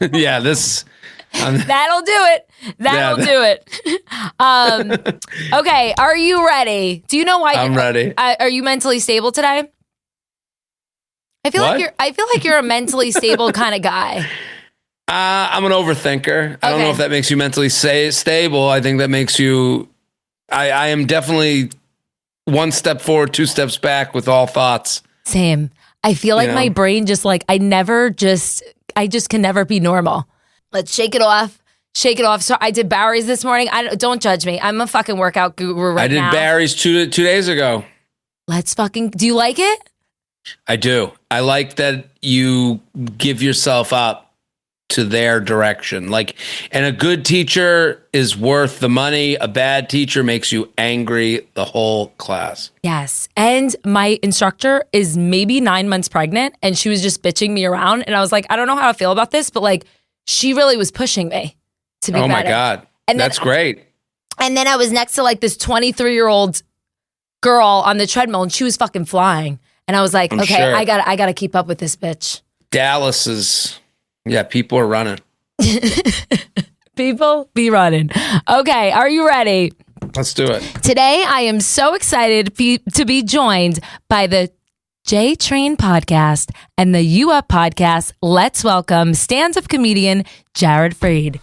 Yeah, this. That'll do it. That'll do it. Okay, are you ready? Do you know why I'm ready. Are you mentally stable today? I feel like you're a mentally stable kind of guy. I'm an overthinker. I don't know if that makes you mentally stable. I think that makes you. I am definitely one step forward, two steps back with all thoughts. Same. I feel like my brain just like I just can never be normal. Let's shake it off. Shake it off. So I did Barry's this morning. Don't judge me. I'm a fucking workout guru right now. I did Barry's two days ago. Do you like it? I do. I like that you give yourself up to their direction. And a good teacher is worth the money. A bad teacher makes you angry the whole class. Yes. And my instructor is maybe 9 months pregnant and she was just bitching me around. And I was like, I don't know how I feel about this, but she really was pushing me to be better. Oh my God. And that's great. And then I was next to this 23-year-old girl on the treadmill and she was fucking flying. And I was like, sure. I gotta keep up with this bitch. Dallas is, people are running. People be running. Okay, are you ready? Let's do it. Today, I am so excited to be joined by the J Train podcast and the U Up podcast. Let's welcome stand-up comedian Jared Freid.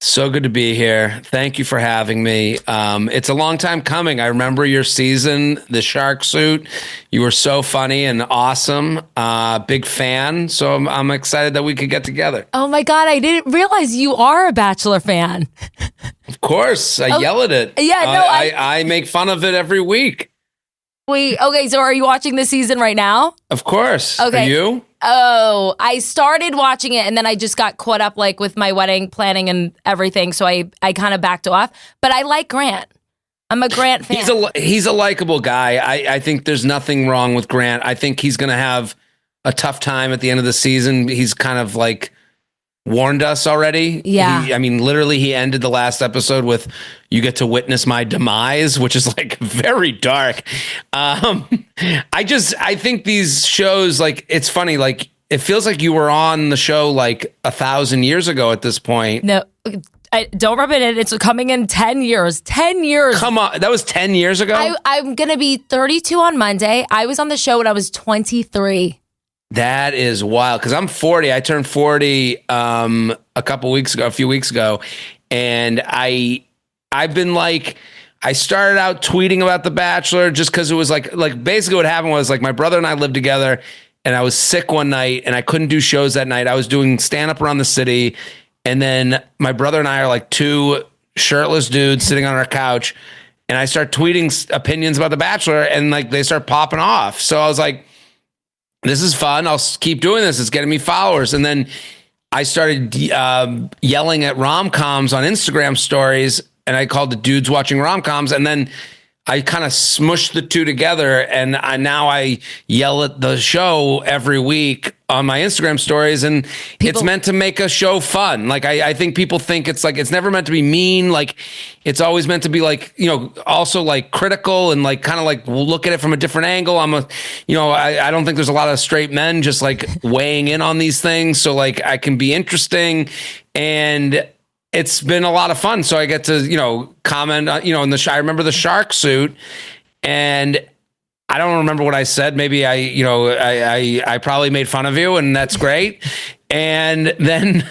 So good to be here. Thank you for having me. It's a long time coming. I remember your season, the shark suit. You were so funny and awesome. Big fan. So I'm excited that we could get together. Oh my God. I didn't realize you are a Bachelor fan. Of course. I yell at it. Yeah, no, I make fun of it every week. Wait, okay. So are you watching this season right now? Of course. Okay. Are you? Oh, I started watching it and then I just got caught up with my wedding planning and everything. So I kind of backed off. But I like Grant. I'm a Grant fan. He's a likable guy. I think there's nothing wrong with Grant. I think he's going to have a tough time at the end of the season. He's kind of warned us already. Yeah. Literally he ended the last episode with, "You get to witness my demise," which is very dark. I think these shows, it's funny. It feels like you were on the show 1,000 years ago at this point. No, don't rub it in. It's coming in 10 years. 10 years. Come on. That was 10 years ago? I'm going to be 32 on Monday. I was on the show when I was 23. That is wild because I'm 40. I turned 40 a few weeks ago. And I've been I started out tweeting about The Bachelor just because it was basically what happened was my brother and I lived together and I was sick one night and I couldn't do shows that night. I was doing stand up around the city. And then my brother and I are two shirtless dudes sitting on our couch. And I start tweeting opinions about The Bachelor and they start popping off. So I was like, this is fun. I'll keep doing this. It's getting me followers. And then I started yelling at rom-coms on Instagram stories, and I called it Dudes Watching Rom-Coms. And then I kind of smushed the two together, and now I yell at the show every week on my Instagram stories, and it's meant to make a show fun. I think people think it's never meant to be mean. It's always meant to be also critical and kind of look at it from a different angle. I don't think there's a lot of straight men just weighing in on these things. So I can be interesting, and it's been a lot of fun. So I get to, comment, in I remember the shark suit, and I don't remember what I said. Maybe I probably made fun of you, and that's great. And then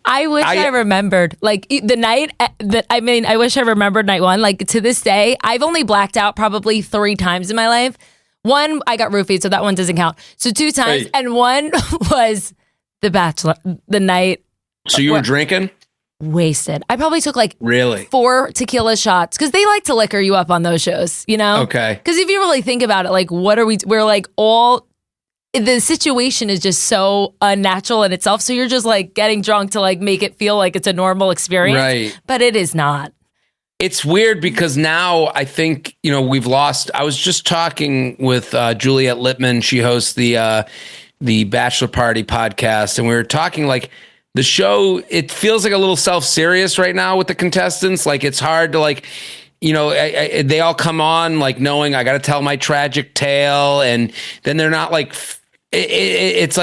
I wish I remembered the night that, I wish I remembered night one. To this day, I've only blacked out probably 3 times in my life. One, I got roofied, so that one doesn't count. So 2 times. Wait. And one was The Bachelor, the night. So you were drinking? Wasted. I probably took really 4 tequila shots because they like to liquor you up on those shows, Okay. Because if you really think about it, what are we're all, the situation is just so unnatural in itself. So you're just getting drunk to make it feel like it's a normal experience. Right. But it is not. It's weird because now I think, we've lost. I was just talking with Juliet Littman. She hosts the Bachelor Party podcast. And we were talking the show, it feels a little self-serious right now with the contestants. It's hard to they all come on knowing I got to tell my tragic tale. And then they're not it's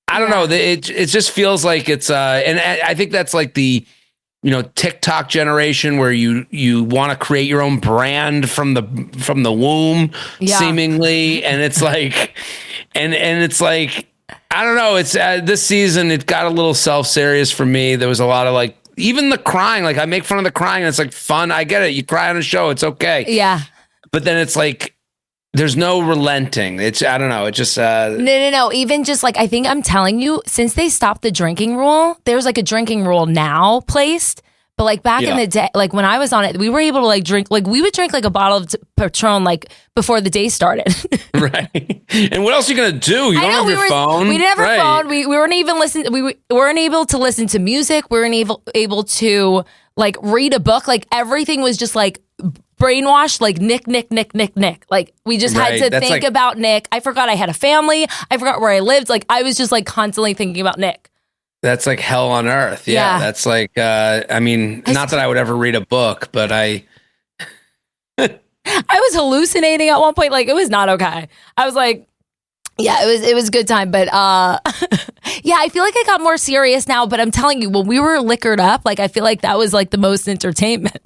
I don't know. It just feels like it's and I think that's like the TikTok generation where you want to create your own brand from the womb, seemingly, and it's like and it's like I don't know. It's this season it got a little self-serious for me. There was a lot of like even the crying. Like I make fun of the crying. And it's like fun. I get it. You cry on a show. It's okay. Yeah. But then it's like. There's no relenting. It's I don't know. It just No. Even just like I think I'm telling you, since they stopped the drinking rule, there's like a drinking rule now placed. But like back in the day, like when I was on it, we were able to like drink. Like we would drink like a bottle of Patron like before the day started. Right. And what else are you gonna do? You don't have your phone. We didn't have our phone. We weren't even listen. We weren't able to listen to music. We weren't able to like read a book. Like everything was just like. Brainwashed like Nick. Like we just had to think about Nick. I forgot I had a family. I forgot where I lived. Like I was just like constantly thinking about Nick. That's like hell on earth. Yeah. That's like, I mean, not that I would ever read a book, but I was hallucinating at one point. Like it was not okay. I was like, yeah, it was a good time. But yeah, I feel like I got more serious now. But I'm telling you, when we were liquored up, like I feel like that was like the most entertainment.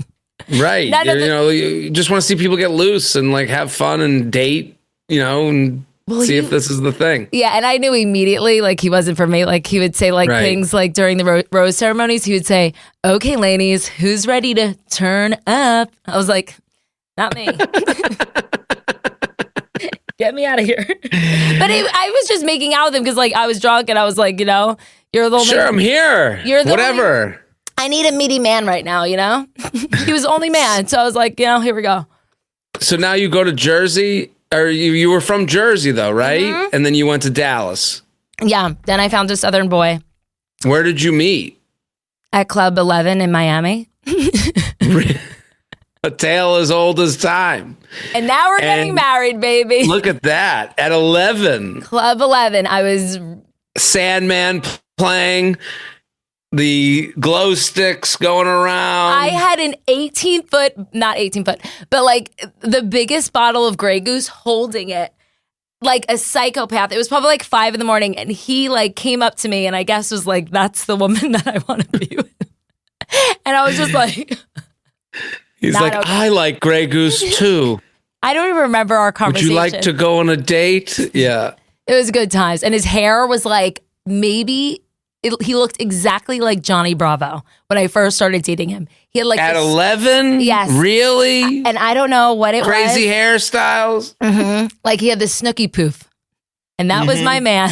Right. You just want to see people get loose and like have fun and date, and see if this is the thing. Yeah. And I knew immediately, like he wasn't for me. Like he would say like things like during the rose ceremonies, he would say, okay, ladies, who's ready to turn up? I was like, not me. Get me out of here. But I was just making out with him because like I was drunk and I was like, you're the only. Sure, I'm here. You're the whatever. I need a meaty man right now, He was the only man. So I was like, here we go. So now you go to Jersey, or you were from Jersey though, right? Mm-hmm. And then you went to Dallas. Yeah. Then I found a Southern boy. Where did you meet? At Club 11 in Miami. A tale as old as time. And now we're getting married, baby. Look at that. At 11. Club 11. I was... Sandman playing... The glow sticks going around. I had an 18-foot, not 18-foot, but like the biggest bottle of Grey Goose holding it like a psychopath. It was probably like 5 a.m. and he like came up to me and I guess was like, that's the woman that I want to be with. And I was just like... He's like, okay. I like Grey Goose too. I don't even remember our conversation. Would you like to go on a date? Yeah. It was good times. And his hair was like maybe... he looked exactly like Johnny Bravo when I first started dating him. He had like at 11? Yes. Really? And I don't know what it was. Crazy hairstyles? Mm-hmm. Like he had this snooky poof. And that was my man.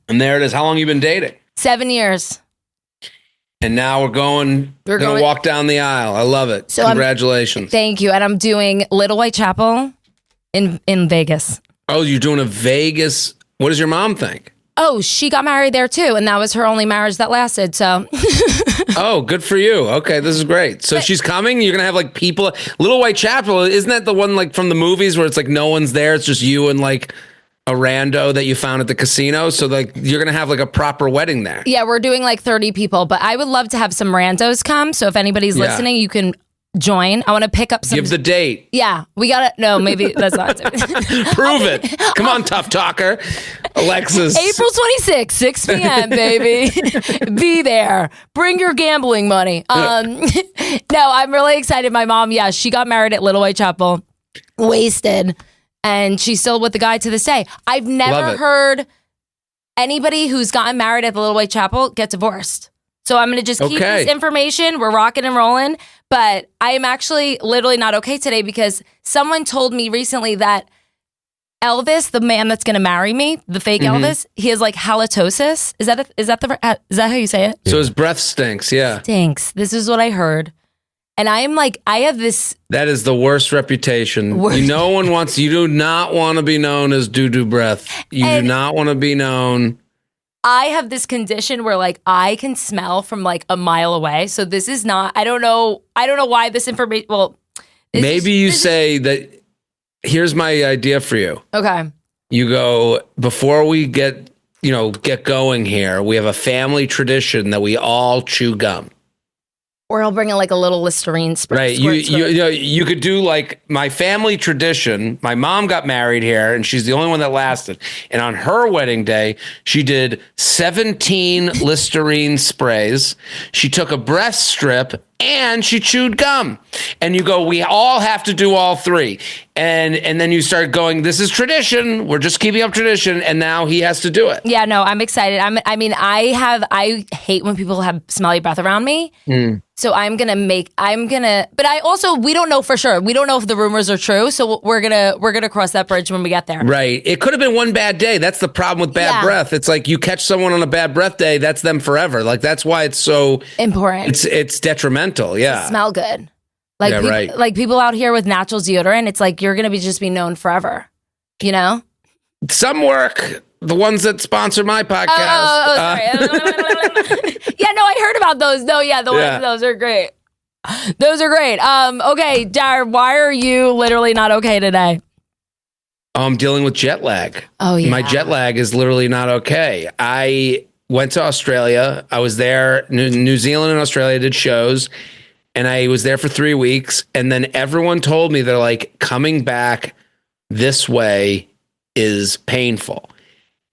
And there it is. How long you been dating? 7 years. And now we're going to walk down the aisle. I love it. So congratulations. Thank you. And I'm doing Little Whitechapel in Vegas. Oh, you're doing a Vegas. What does your mom think? Oh, she got married there too, and that was her only marriage that lasted, so. Oh, good for you. Okay, this is great. So she's coming? You're going to have like people. Little Whitechapel, isn't that the one like from the movies where it's like no one's there? It's just you and like a rando that you found at the casino? So like you're going to have like a proper wedding there. Yeah, we're doing like 30 people, but I would love to have some randos come. So if anybody's listening, you can join. I want to pick up some. Give the date. Yeah, we got to. No, maybe that's not. Prove it. Come on, tough talker. Alexis. April 26th, 6 p.m., baby. Be there. Bring your gambling money. No, I'm really excited. My mom, she got married at Little Whitechapel. Wasted. And she's still with the guy to this day. I've never heard anybody who's gotten married at the Little Whitechapel get divorced. So I'm going to just keep this information. We're rocking and rolling. But I am actually literally not okay today because someone told me recently that Elvis, the man that's going to marry me, the fake Elvis, he has like halitosis. Is that how you say it? So his breath stinks. Yeah. Stinks. This is what I heard. And I am like, I have this. That is the worst reputation. You do not want to be known as doo-doo breath. You do not want to be known. I have this condition where like I can smell from like a mile away. So this is not, I don't know why this information, maybe you say that, here's my idea for you. Okay. You go, before we get going here, we have a family tradition that we all chew gum. Or I'll bring in like a little Listerine spray. Right. You could do like my family tradition. My mom got married here and she's the only one that lasted. And on her wedding day, she did 17 Listerine sprays. She took a breast strip and she chewed gum. And you go, we all have to do all three. And then you start going, this is tradition. We're just keeping up tradition. And now he has to do it. Yeah, no, I'm excited. I hate when people have smelly breath around me. So but we don't know for sure. We don't know if the rumors are true. So we're gonna cross that bridge when we get there. Right. It could have been one bad day. That's the problem with bad breath. It's like you catch someone on a bad breath day, that's them forever. Like that's why it's so important. It's detrimental. Yeah. Smell good. Like like people out here with natural deodorant, it's like you're gonna be known forever. You know? Some work. The ones that sponsor my podcast. Sorry. Yeah, no, I heard about those. No, yeah, those are great. Those are great. Okay, Jared, why are you literally not okay today? I'm dealing with jet lag. Oh, yeah. My jet lag is literally not okay. I went to Australia. I was there, New Zealand and Australia, did shows, and I was there for 3 weeks. And then everyone told me they're like, coming back this way is painful.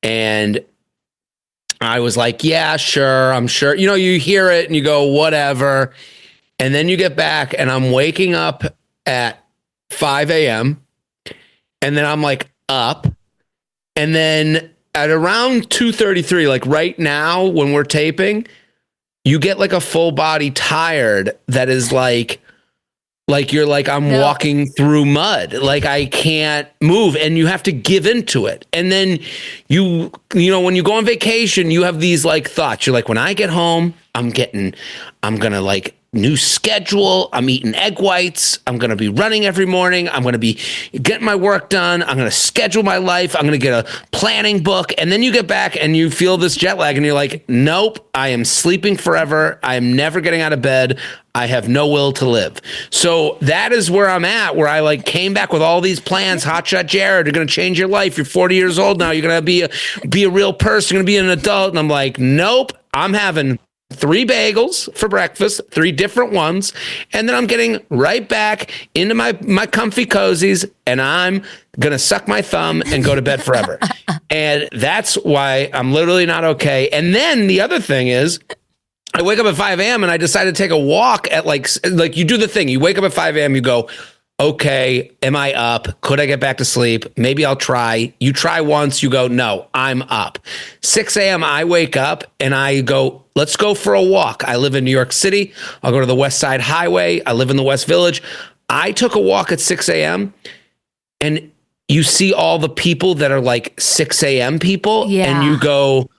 And I was like, yeah, sure. I'm sure. You know, you hear it and you go, whatever. And then you get back and I'm waking up at 5 a.m. And then I'm like up. And then at around 2:33, like right now when we're taping, you get like a full body tired that is like you're like, I'm walking through mud. Like I can't move and you have to give into it. And then you know, when you go on vacation, you have these like thoughts. You're like, when I get home, I'm going to like new schedule. I'm eating egg whites. I'm going to be running every morning. I'm going to be getting my work done. I'm going to schedule my life. I'm going to get a planning book. And then you get back and you feel this jet lag and you're like, nope, I am sleeping forever. I am never getting out of bed. I have no will to live. So that is where I'm at, where I like came back with all these plans. Hotshot Jared, you're going to change your life. You're 40 years old now. You're going to be a real person. You're going to be an adult. And I'm like, nope, I'm having 3 bagels for breakfast, 3 different ones. And then I'm getting right back into my comfy cozies and I'm going to suck my thumb and go to bed forever. And that's why I'm literally not okay. And then the other thing is, I wake up at 5 a.m. and I decided to take a walk at like you do the thing. You wake up at 5 a.m. You go, okay, am I up? Could I get back to sleep? Maybe I'll try. You try once, you go, no, I'm up. 6 a.m. I wake up and I go, let's go for a walk. I live in New York City. I'll go to the West Side Highway. I live in the West Village. I took a walk at 6 a.m. and you see all the people that are like 6 a.m. people. Yeah. And you go,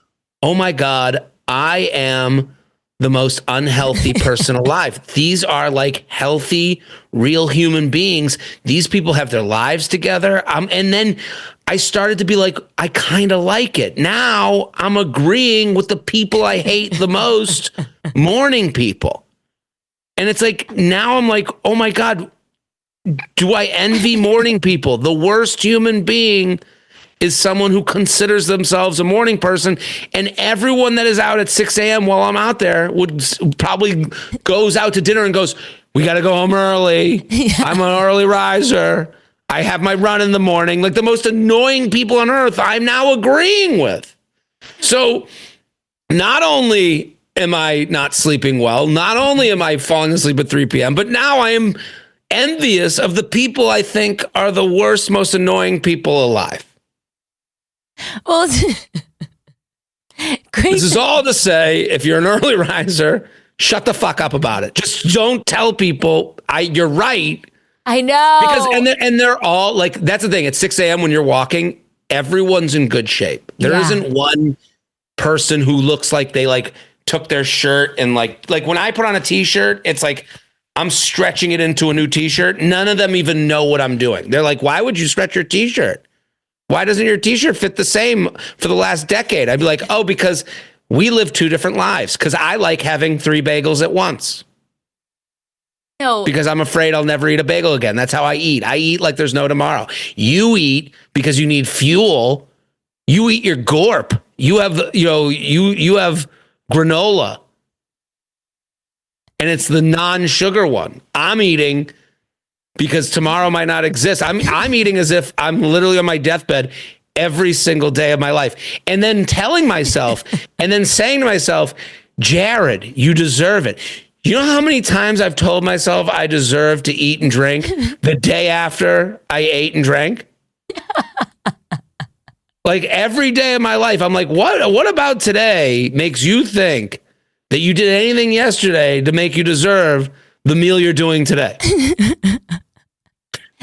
oh my God, I am the most unhealthy person alive. These are like healthy, real human beings. These people have their lives together. And then I started to be like, I kind of like it. Now I'm agreeing with the people I hate the most, morning people. And it's like, now I'm like, oh my God, do I envy morning people? The worst human being is someone who considers themselves a morning person, and everyone that is out at 6 a.m. while I'm out there would probably goes out to dinner and goes, we got to go home early. Yeah. I'm an early riser. I have my run in the morning. Like the most annoying people on earth, I'm now agreeing with. So not only am I not sleeping well, not only am I falling asleep at 3 p.m., but now I am envious of the people I think are the worst, most annoying people alive. Well, great. This is all to say, if you're an early riser, shut the fuck up about it. Just don't tell people you're right. I know. Because they're all like, that's the thing. At 6 a.m. when you're walking, everyone's in good shape. There isn't one person who looks like they like took their shirt and like when I put on a t-shirt, it's like I'm stretching it into a new t-shirt. None of them even know what I'm doing. They're like, why would you stretch your t-shirt? Why doesn't your t-shirt fit the same for the last decade? I'd be like, oh, because we live 2 different lives. Because I like having 3 bagels at once. No. Because I'm afraid I'll never eat a bagel again. That's how I eat. I eat like there's no tomorrow. You eat because you need fuel. You eat your gorp. You have, you have granola. and it's the non-sugar one. I'm eating because tomorrow might not exist. I'm eating as if I'm literally on my deathbed every single day of my life. And then telling myself and then saying to myself, Jared, you deserve it. You know how many times I've told myself I deserve to eat and drink the day after I ate and drank? Like every day of my life, I'm like, what about today makes you think that you did anything yesterday to make you deserve the meal you're doing today?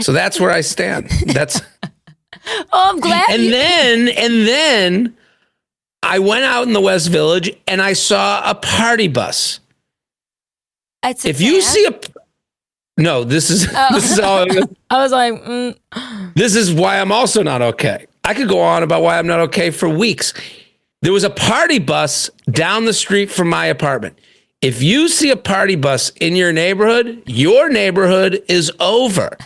So that's where I stand. That's I'm glad. And then I went out in the West Village and I saw a party bus. If you see no, this is all. I was like, This is why I'm also not okay. I could go on about why I'm not okay for weeks. There was a party bus down the street from my apartment. If you see a party bus in your neighborhood is over.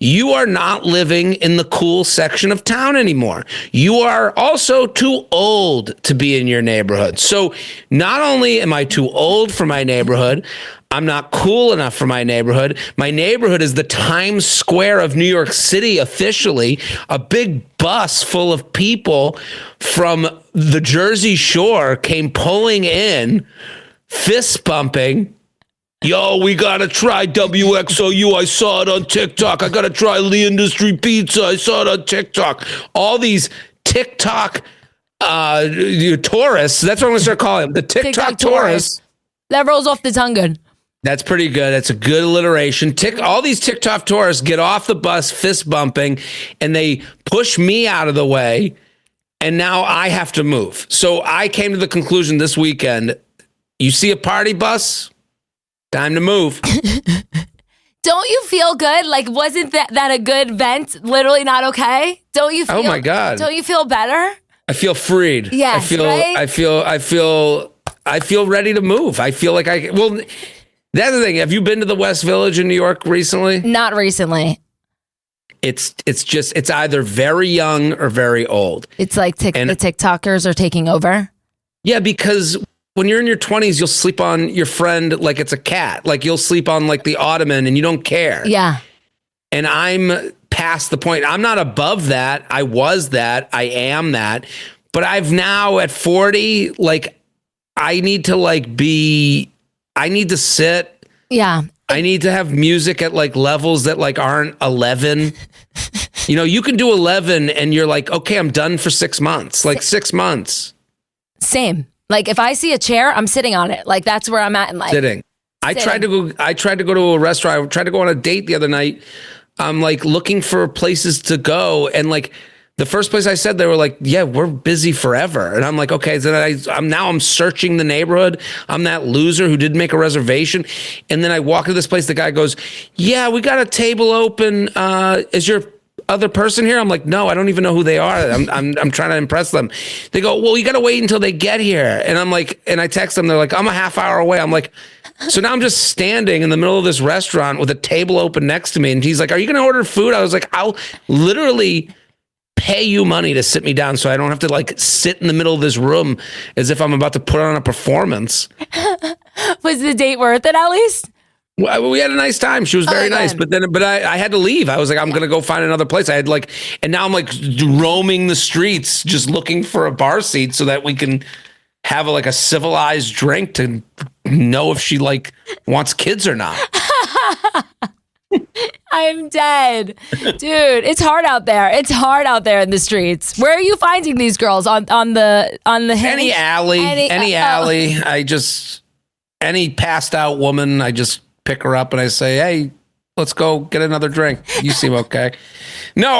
You are not living in the cool section of town anymore. You are also too old to be in your neighborhood. So not only am I too old for my neighborhood, I'm not cool enough for my neighborhood. My neighborhood is the Times Square of New York City officially, a big bus full of people from the Jersey Shore came pulling in, fist bumping. Yo, we gotta try WXOU. I saw it on TikTok. I gotta try Lee Industry Pizza. I saw it on TikTok. All these TikTok tourists. That's what I'm gonna start calling them. The TikTok tourists. That rolls off the tongue good. That's pretty good. That's a good alliteration. All these TikTok tourists get off the bus fist bumping and they push me out of the way. And now I have to move. So I came to the conclusion this weekend, you see a party bus, time to move. Don't you feel good? Like, wasn't that a good vent? Literally not okay? Don't you feel? Oh my God. Don't you feel better? I feel freed. Yes, right? I feel ready to move. I feel like well, that's the thing. Have you been to the West Village in New York recently? Not recently. It's either very young or very old. It's like the TikTokers are taking over. Yeah, because when you're in your 20s, you'll sleep on your friend like it's a cat. Like you'll sleep on like the ottoman and you don't care. Yeah. And I'm past the point. I'm not above that. I was that. I am that. But I've now at 40, like I need to sit. Yeah. I need to have music at like levels that like aren't 11. You know, you can do 11 and you're like, okay, I'm done for 6 months. Like 6 months. Same. Like if I see a chair, I'm sitting on it. Like that's where I'm at in life. Sitting. I tried to go to a restaurant. I tried to go on a date the other night. I'm like looking for places to go. And like the first place I said, they were like, yeah, we're busy forever. And I'm like, okay. So then I'm searching the neighborhood. I'm that loser who didn't make a reservation. And then I walk to this place. The guy goes, yeah, we got a table open. Is your other person here? I'm like, no, I don't even know who they are. I'm trying to impress them. They go, well, you got to wait until they get here. And I'm like, and I text them. They're like, I'm a half hour away. I'm like, so now I'm just standing in the middle of this restaurant with a table open next to me. And he's like, are you going to order food? I was like, I'll literally pay you money to sit me down so I don't have to like sit in the middle of this room as if I'm about to put on a performance. Was the date worth it at least? Well, we had a nice time. She was very nice, but I had to leave. I was like, I'm going to go find another place. And now I'm like roaming the streets, just looking for a bar seat so that we can have a civilized drink to know if she like wants kids or not. I'm dead. Dude, it's hard out there. It's hard out there in the streets. Where are you finding these girls? On the any alley. Any passed out woman, I just pick her up and I say, hey, let's go get another drink. You seem okay. No,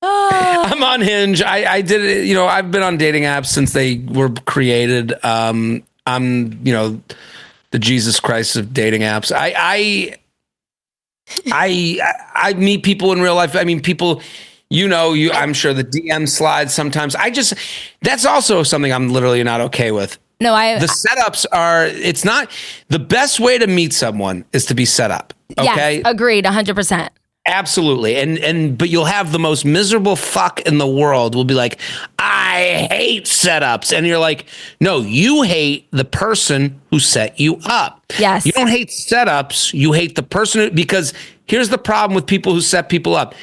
I'm on Hinge. I did it, I've been on dating apps since they were created. I'm, the Jesus Christ of dating apps. I meet people in real life. I mean, people, I'm sure the DM slides sometimes. That's also something I'm literally not okay with. No, the setups it's not the best way to meet someone is to be set up. Okay. Yes, agreed. 100%. Absolutely. But you'll have the most miserable fuck in the world will be like, I hate setups. And you're like, no, you hate the person who set you up. Yes. You don't hate setups. You hate the person because here's the problem with people who set people up.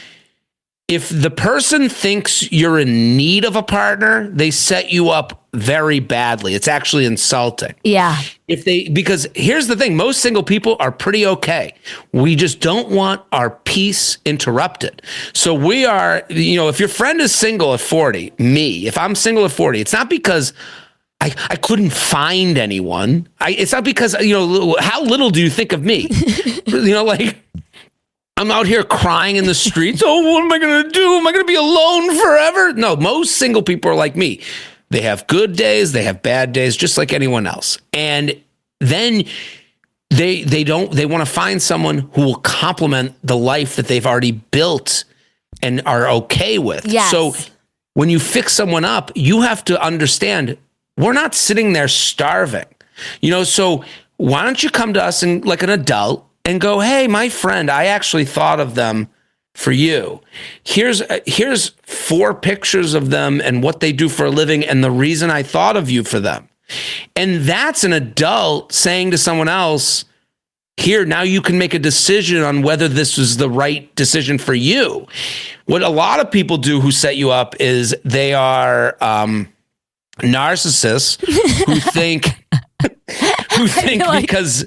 If the person thinks you're in need of a partner, they set you up very badly. It's actually insulting. Yeah. Because here's the thing, most single people are pretty okay. We just don't want our peace interrupted. So we are, if your friend is single at 40, if I'm single at 40, it's not because I couldn't find anyone. It's not because, how little do you think of me? I'm out here crying in the streets. Oh, what am I going to do? Am I going to be alone forever? No, most single people are like me. They have good days. They have bad days, just like anyone else. And then they want to find someone who will complement the life that they've already built and are okay with. Yes. So when you fix someone up, you have to understand we're not sitting there starving. So why don't you come to us and like an adult and go, hey, my friend, I actually thought of them for you. Here's 4 pictures of them and what they do for a living and the reason I thought of you for them. And that's an adult saying to someone else, here, now you can make a decision on whether this is the right decision for you. What a lot of people do who set you up is they are narcissists who think because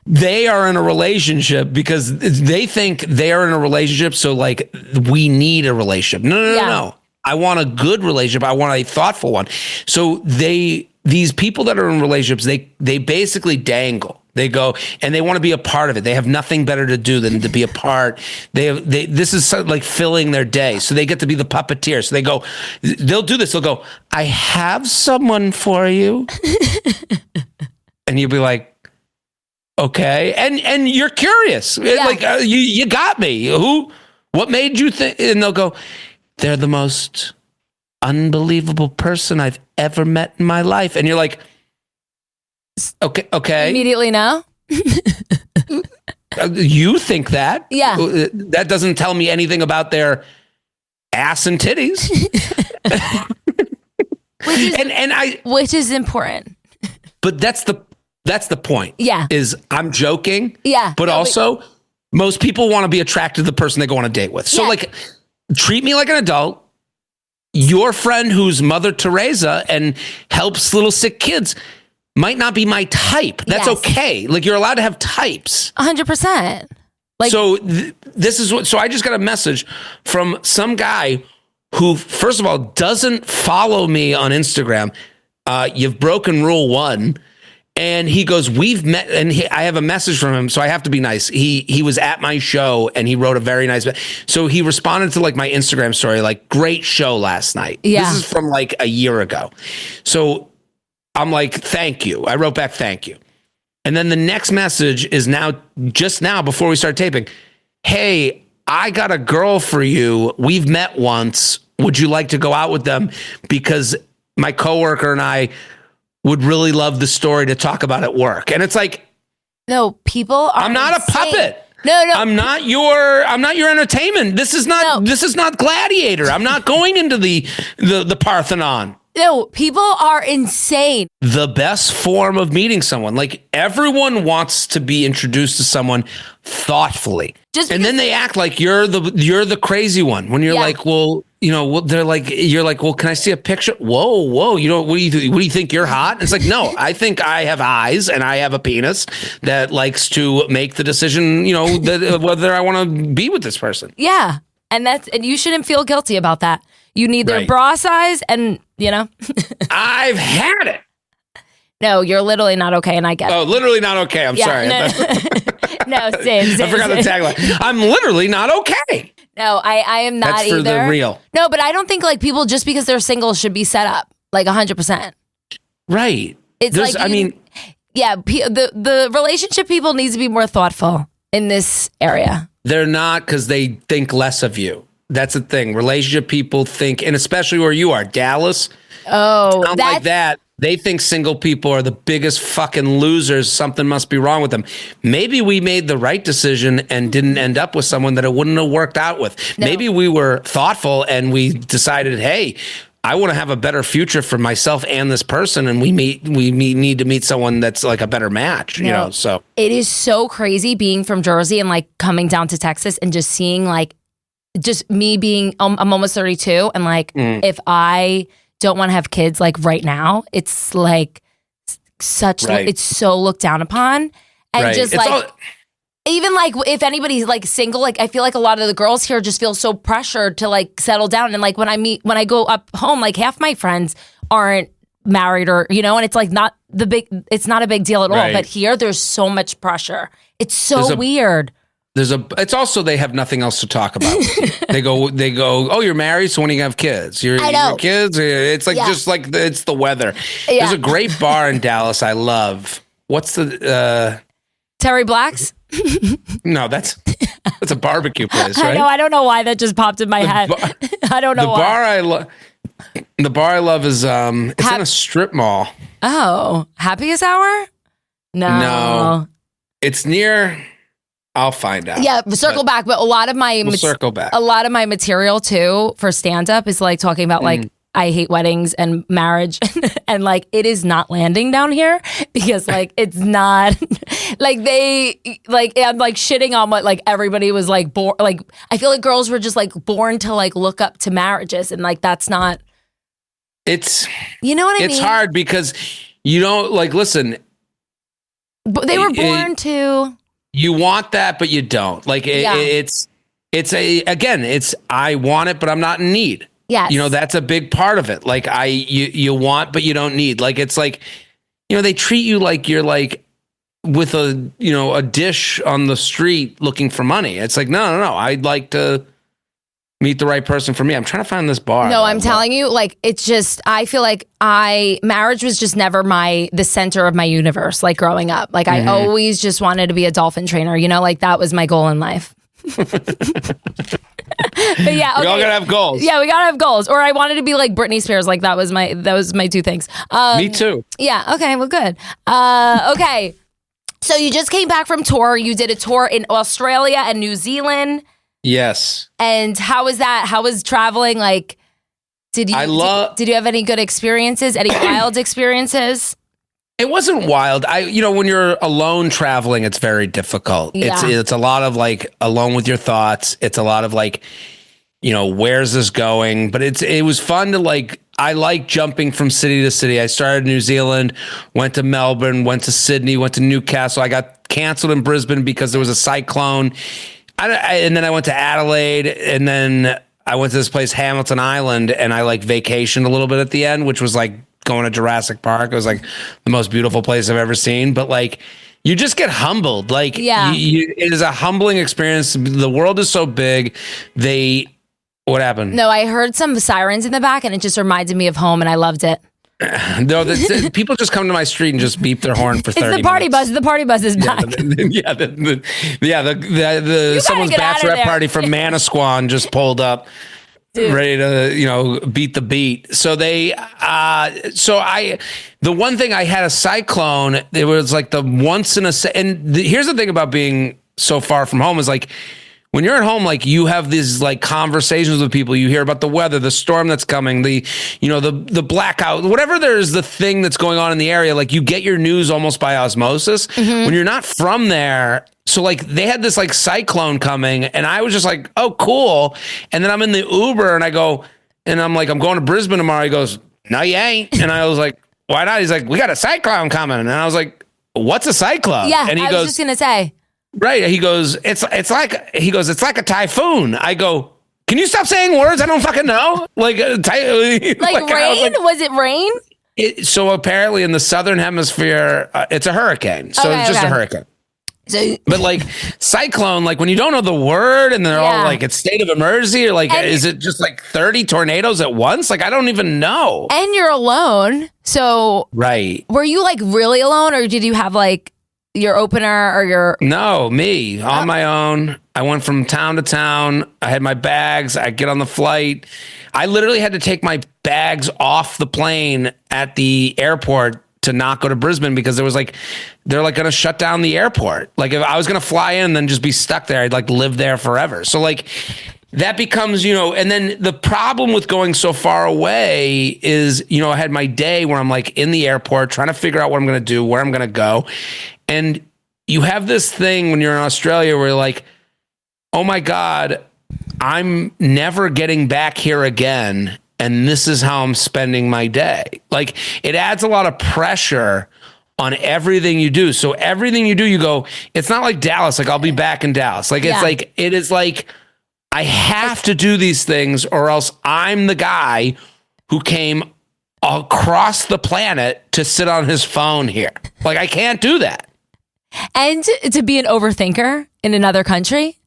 they are in a relationship because they think they are in a relationship. So like we need a relationship. No. I want a good relationship. I want a thoughtful one. So these people that are in relationships, they basically dangle. They go and they want to be a part of it. They have nothing better to do than to be a part. This is like filling their day. So they get to be the puppeteer. So they'll do this. They'll go, I have someone for you. And you'll be like, okay. And you're curious. Yeah. Like, you got me. What made you think? And they'll go, they're the most unbelievable person I've ever met in my life. And you're like, okay. Immediately no. You think that? Yeah. That doesn't tell me anything about their ass and titties. Which is important. But that's the point. Yeah. Is I'm joking. Yeah. But also, most people want to be attracted to the person they go on a date with. So treat me like an adult. Your friend who's Mother Teresa and helps little sick kids might not be my type. That's okay. Like you're allowed to have types. 100%. So so I just got a message from some guy who, first of all, doesn't follow me on Instagram. You've broken rule 1. And he goes, we've met, and I have a message from him, so I have to be nice. He was at my show, and he wrote a very nice, so he responded to like my Instagram story, like, great show last night. Yeah. This is from like a year ago. So I'm like, thank you. I wrote back, thank you. And then the next message is just now, before we start taping, hey, I got a girl for you. We've met once. Would you like to go out with them? Because my coworker and I would really love the story to talk about at work. And it's like, no, people are I'm not insane. a puppet. No. I'm not your entertainment. This is not Gladiator. I'm not going into the Parthenon. No, people are insane. The best form of meeting someone, like everyone wants to be introduced to someone thoughtfully. And then they act like you're the crazy one when you're like, well, they're like, you're like, well, can I see a picture? Whoa. What do you think you're hot? It's like, no, I think I have eyes and I have a penis that likes to make the decision, whether I want to be with this person. Yeah. And you shouldn't feel guilty about that. You need their bra size and, I've had it. No, you're literally not okay, and I get it. Oh, literally not okay. I'm sorry. No, same. I forgot the tagline. I'm literally not okay. No, I am not That's either. for the real. No, but I don't think like people just because they're single should be set up like 100%. Right. It's the relationship people need to be more thoughtful in this area. They're not because they think less of you. That's the thing. Relationship people think, and especially where you are, Dallas. Oh, like that. they think single people are the biggest fucking losers. Something must be wrong with them. Maybe we made the right decision and didn't end up with someone that it wouldn't have worked out with. No. Maybe we were thoughtful and we decided, hey, I want to have a better future for myself and this person, and we need to meet someone that's like a better match, you know. So it is so crazy being from Jersey and like coming down to Texas and just seeing like just me being I'm almost 32 and like if I don't want to have kids like right now, it's like such it's so looked down upon and just it's like even like if anybody's like single, like I feel like a lot of the girls here just feel so pressured to like settle down. And like when I go up home, like half my friends aren't married or, you know, and it's like it's not a big deal at all. But here there's so much pressure. It's so weird. It's also, they have nothing else to talk about. They go, oh, you're married, so when are you gonna have kids? Your kids? It's like, just like, it's the weather. Yeah. There's a great bar in Dallas I love. What's the, Terry Black's? No, that's a barbecue place, right? I know. I don't know why that just popped in my head. I don't know why. The bar I love is it's in a strip mall. Oh, Happiest Hour? No, it's near. I'll find out. Yeah, circle back. But a lot of my circle back. A lot of my material too for stand up is like talking about like I hate weddings and marriage and like it is not landing down here because like it's not like I'm like shitting on what like everybody was like born, like I feel like girls were just like born to like look up to marriages and like that's not, it's, you know what I mean? It's hard because you don't like, listen, but they were born to, you want that but you don't like it's I want it but I'm not in need. Yes. You know, that's a big part of it. Like you want, but you don't need. Like, it's like, you know, they treat you like you're like with a dish on the street looking for money. It's like, no. I'd like to meet the right person for me. I'm trying to find this bar. No, I'm telling you, like, it's just, I feel like marriage was just never the center of my universe, like growing up. Like I always just wanted to be a dolphin trainer, you know, like that was my goal in life. But yeah, okay. We all gotta have goals. Yeah, we gotta have goals. Or I wanted to be like Britney Spears. Like that was my two things. Me too. Yeah. Okay. Well, good. Okay. So you just came back from tour. You did a tour in Australia and New Zealand. Yes. And how was that? How was traveling? Like, did you have any good experiences? Any wild experiences? It wasn't wild. When you're alone traveling, it's very difficult. Yeah. It's a lot of like alone with your thoughts. It's a lot of like, where's this going? But it was fun to like, I like jumping from city to city. I started in New Zealand, went to Melbourne, went to Sydney, went to Newcastle. I got canceled in Brisbane because there was a cyclone. And then I went to Adelaide, and then I went to this place, Hamilton Island, and I like vacationed a little bit at the end, which was like going to Jurassic Park. It was like the most beautiful place I've ever seen. But like, you just get humbled. Like, it is a humbling experience. The world is so big. What happened? No, I heard some sirens in the back, and it just reminded me of home, and I loved it. No, people just come to my street and just beep their horn for 30 minutes. It's the party bus. The party bus is back. Someone's bachelorette party from Manasquan just pulled up. Dude. Ready to, beat the beat. So the one thing, I had a cyclone. It was like the once in a and here's the thing about being so far from home is like, when you're at home, like you have these like conversations with people, you hear about the weather, the storm that's coming, the blackout, whatever there's the thing that's going on in the area, like you get your news almost by osmosis. Mm-hmm. When you're not from there. So like they had this like cyclone coming and I was just like, oh, cool. And then I'm in the Uber and I go, and I'm like, I'm going to Brisbane tomorrow. He goes, no, you ain't. And I was like, why not? He's like, we got a cyclone coming. And I was like, what's a cyclone? Yeah, and he I was just going to say. Right. He goes, it's like a typhoon. I go, can you stop saying words? I don't fucking know. Like rain? Was it rain? So apparently in the Southern hemisphere, it's a hurricane. So it's just a hurricane. But like cyclone, like when you don't know the word and they're all like it's state of emergency or like, is it just like 30 tornadoes at once? Like, I don't even know. And you're alone. So right. Were you like really alone or did you have like your opener or your... No, me on my own. I went from town to town. I had my bags. I get on the flight. I literally had to take my bags off the plane at the airport to not go to Brisbane because they're going to shut down the airport. Like if I was going to fly in and then just be stuck there, I'd like live there forever. So like that becomes, and then the problem with going so far away is, I had my day where I'm like in the airport trying to figure out what I'm going to do, where I'm going to go. And you have this thing when you're in Australia where you're like, oh my God, I'm never getting back here again. And this is how I'm spending my day. Like it adds a lot of pressure on everything you do. So everything you do, you go, it's not like Dallas. Like I'll be back in Dallas. Like it's like, it is like, I have to do these things or else I'm the guy who came across the planet to sit on his phone here. Like I can't do that. And to be an overthinker in another country.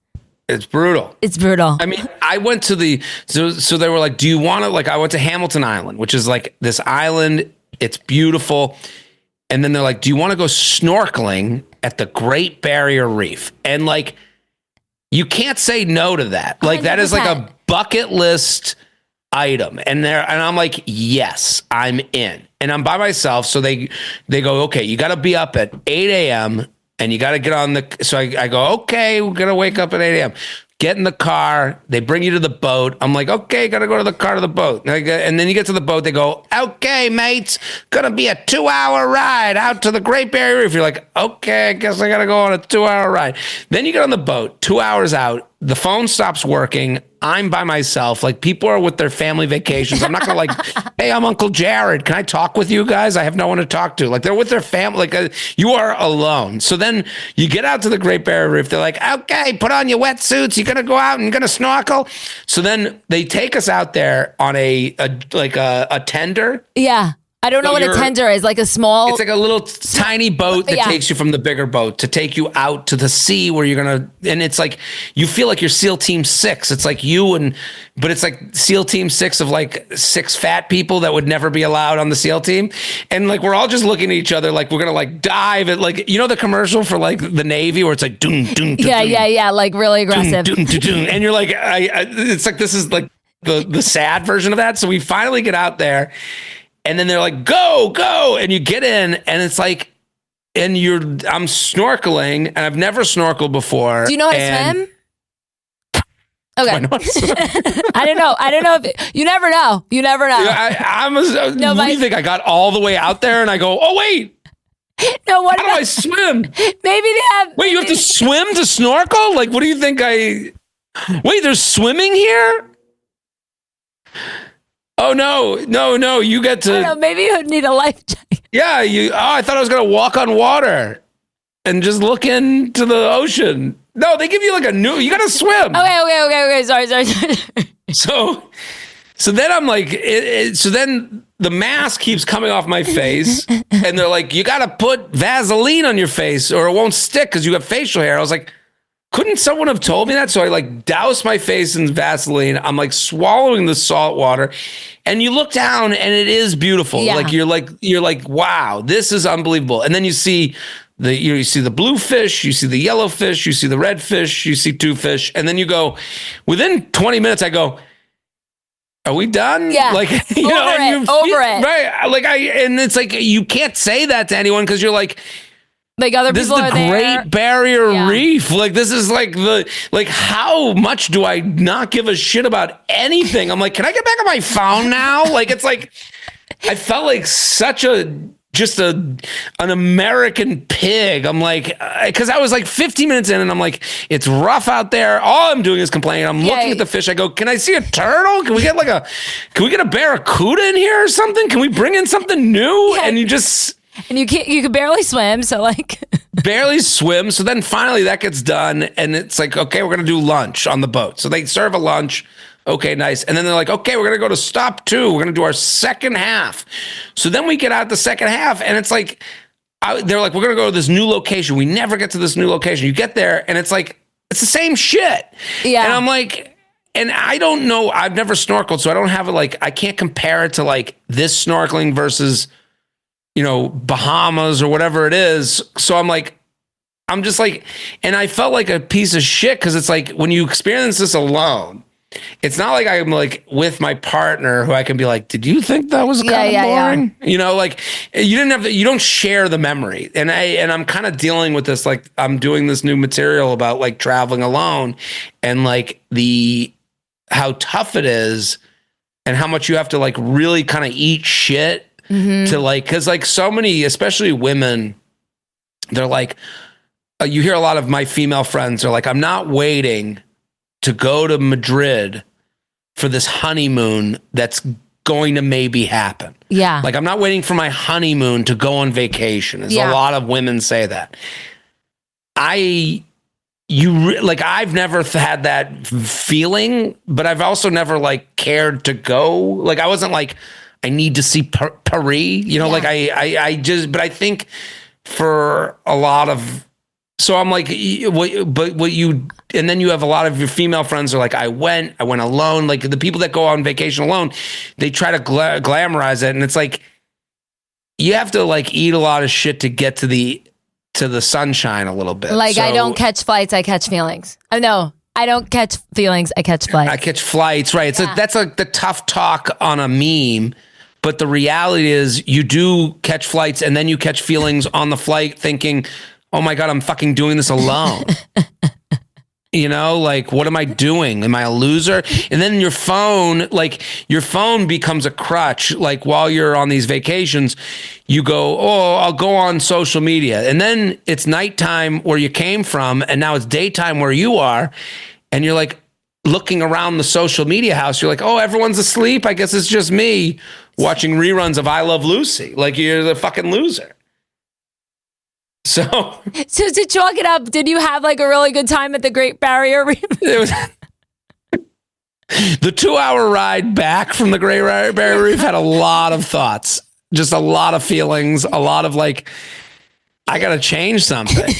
It's brutal. It's brutal. I mean, I went to so they were like, do you want to, like, I went to Hamilton Island, which is like this island. It's beautiful. And then they're like, do you want to go snorkeling at the Great Barrier Reef? And like, you can't say no to that. Like 100%. That is like a bucket list item. And I'm like, yes, I'm in. And I'm by myself. So they go, okay, you got to be up at 8 a.m. and you got to get on so I go, okay, we're going to wake up at 8 a.m. Get in the car. They bring you to the boat. I'm like, okay, got to go to the car to the boat. And then you get to the boat. They go, okay, mates, going to be a 2-hour ride out to the Great Barrier Reef. You're like, okay, I guess I got to go on a 2-hour ride. Then you get on the boat, 2 hours out. The phone stops working. I'm by myself. Like people are with their family vacations. I'm not going to like, hey, I'm Uncle Jared. Can I talk with you guys? I have no one to talk to. Like they're with their family. Like you are alone. So then you get out to the Great Barrier Reef. They're like, okay, put on your wetsuits. You're going to go out and you're going to snorkel. So then they take us out there on a tender. Yeah. I don't know what a tender is, like a small... It's like a little tiny boat that takes you from the bigger boat to take you out to the sea where you're going to... And it's like, you feel like you're SEAL Team 6. It's like but it's like SEAL Team 6 of like 6 fat people that would never be allowed on the SEAL team. And like, we're all just looking at each other like we're going to like dive at like, the commercial for like the Navy where it's like, doom, doom, doom, yeah, like really aggressive. Doom, doom, doom, doom. And you're like, it's like, this is like the sad version of that. So we finally get out there. And then they're like, go. And you get in and it's like, I'm snorkeling and I've never snorkeled before. Do you know how to swim? Okay. I don't know. You never know. You never know. What do you think? I got all the way out there and I go, oh, wait. No, how do I swim? Maybe they have. Wait, you have to swim to snorkel? Like, what do you think wait, there's swimming here? Oh, no, you get to... I don't know, maybe you would need a life jacket. Yeah, I thought I was going to walk on water and just look into the ocean. No, they give you like you got to swim. Okay, sorry. So then I'm like, so then the mask keeps coming off my face and they're like, you got to put Vaseline on your face or it won't stick because you have facial hair. I was like, couldn't someone have told me that? So I like douse my face in Vaseline. I'm like swallowing the salt water and you look down and it is beautiful. Yeah. Like you're like, wow, this is unbelievable. And then you see you see the blue fish, you see the yellow fish, you see the red fish, you see 2 fish. And then you go, within 20 minutes, I go, are we done? Yeah. Like, over it. Right. Like and it's like, you can't say that to anyone because you're like other people are there. This is the Great Barrier Reef. Like this is like how much do I not give a shit about anything? I'm like, can I get back on my phone now? Like it's like I felt like such an American pig. I'm like, because I was like 15 minutes in and I'm like, it's rough out there. All I'm doing is complaining. I'm looking at the fish. I go, can I see a turtle? Can we get a barracuda in here or something? Can we bring in something new? Yeah. And you could barely swim, so like barely swim. So then finally that gets done and it's like, okay, we're going to do lunch on the boat. So they serve a lunch. Okay, nice. And then they're like, okay, we're going to go to stop 2. We're going to do our second half. So then we get out the second half and it's like, they're like, we're going to go to this new location. We never get to this new location. You get there and it's like, it's the same shit. Yeah. And I'm like, and I don't know, I've never snorkeled. So I don't have I can't compare it to like this snorkeling versus Bahamas or whatever it is. So I'm like, I'm just like, and I felt like a piece of shit because it's like when you experience this alone, it's not like I'm like with my partner who I can be like, did you think that was kind of boring? Yeah. You know, like you didn't have you don't share the memory. And I'm kind of dealing with this, like I'm doing this new material about like traveling alone and like how tough it is and how much you have to like really kind of eat shit to like, cause like so many, especially women, they're like, you hear a lot of my female friends are like, I'm not waiting to go to Madrid for this honeymoon that's going to maybe happen. Yeah. Like, I'm not waiting for my honeymoon to go on vacation. A lot of women say that. I've never had that feeling, but I've also never like cared to go. Like, I wasn't like, I need to see Paris, you know, like but I think for a lot of, so I'm like, and then you have a lot of your female friends are like, I went alone. Like the people that go on vacation alone, they try to glamorize it. And it's like, you have to like eat a lot of shit to get to the sunshine a little bit. Like, so, I don't catch flights, I catch feelings. Oh no, I don't catch feelings, I catch flights. I catch flights, right. That's like the tough talk on a meme. But the reality is you do catch flights and then you catch feelings on the flight thinking, oh my God, I'm fucking doing this alone. You know, like, what am I doing? Am I a loser? And then your phone becomes a crutch. Like while you're on these vacations, you go, oh, I'll go on social media. And then it's nighttime where you came from. And now it's daytime where you are. And you're like looking around the social media house. You're like, oh, everyone's asleep. I guess it's just me watching reruns of I Love Lucy. Like you're the fucking loser. So to chalk it up, did you have like a really good time at the Great Barrier Reef? It was the 2-hour ride back from the Great Barrier Reef had a lot of thoughts, just a lot of feelings, a lot of like, I got to change something.